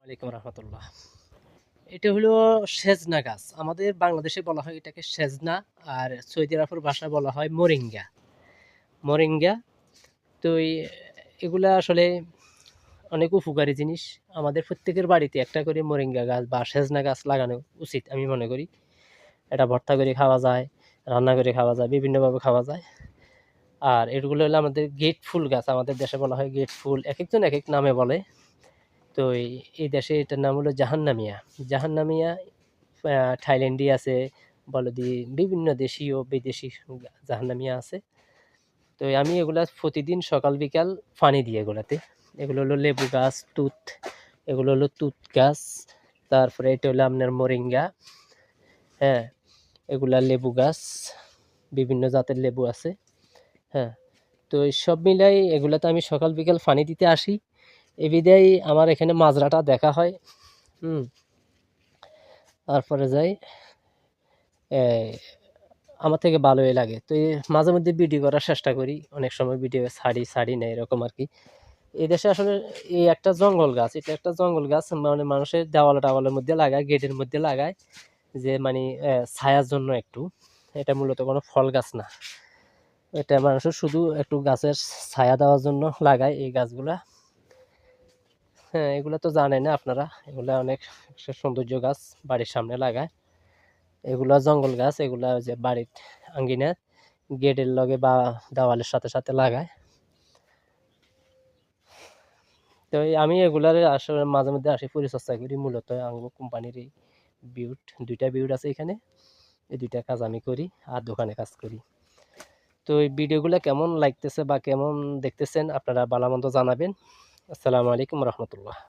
ওয়ালাইকুম রহমতুল্লাহ। এটা হলো সেজনা গাছ। আমাদের বাংলাদেশে বলা হয় এটাকে সেজনা, আর সৌদি আরবের ভাষায় বলা হয় মোরিঙ্গা। মোরিঙ্গা তো এগুলা আসলে অনেক উপকারী জিনিস। আমাদের প্রত্যেকের বাড়িতে একটা করে মোরিঙ্গা গাছ বা সেজনা গাছ লাগানো উচিত আমি মনে করি। এটা ভর্তা করে খাওয়া যায়, রান্না করে খাওয়া যায়, বিভিন্নভাবে খাওয়া যায়। আর এগুলো হলো আমাদের গেট ফুল গাছ, আমাদের দেশে বলা হয় গেট ফুল, এক একজন এক এক নামে বলে। তো এই দেশে এটার নাম হলো জাহান্নামিয়া। জাহান্নামিয়া থাইল্যান্ডি আছে, বলদি বিভিন্ন দেশীয় বিদেশি জাহান্নামিয়া আছে। তো আমি এগুলা প্রতিদিন সকাল বিকাল পানি দিই এগুলাতে। এগুলো হলো লেবু গাছ, তুত, এগুলো হলো তুত গাছ। তারপরে এটা হলো আপনার মোরিঙ্গা। হ্যাঁ, এগুলা লেবু গাছ, বিভিন্ন জাতের লেবু আছে। হ্যাঁ, তো এই সব মিলাই এগুলাতে আমি সকাল বিকাল পানি দিতে আসি। এ বিধায় আমার এখানে মাজরাটা দেখা হয়। হুম, তারপরে যাই আমার থেকে ভালোই লাগে। তো মাঝে মধ্যে ভিডিও করার চেষ্টা করি, অনেক সময় ভিডিও ছাড়ি না, এরকম আর কি। এই দেশে আসলে এই একটা জঙ্গল গাছ, এটা একটা জঙ্গল গাছ, মানে মানুষের দেওয়াল টাওয়ালের মধ্যে লাগায়, গেটের মধ্যে লাগায়, যে মানে ছায়ার জন্য একটু। এটা মূলত কোনো ফল গাছ না, এটা মানুষের শুধু একটু গাছের ছায়া দেওয়ার জন্য লাগায় এই গাছগুলা। হ্যাঁ, এগুলা তো জানেন না আপনারা, এগুলা অনেক সৌন্দর্য গাছ, বাড়ির সামনে লাগায়। এগুলা জঙ্গল গাছ, এগুলা ওই যে বাড়ির আঙ্গিনার গেটের লগে বা দেওয়ালের সাথে সাথে লাগায়। তো আমি এগুলার আসলে মাঝে মধ্যে আসি, পরিচর্যা করি। মূলত আঙ্গো কোম্পানির এই বিউট, দুইটা বিউট আছে এখানে, এই দুইটা কাজ আমি করি, আর দোকানে কাজ করি। তো এই ভিডিওগুলো কেমন লাগতেছে বা কেমন দেখতেছেন আপনারা ভালো মন্দ জানাবেন। আসসালামু আলাইকুম রহমতুল্লাহ।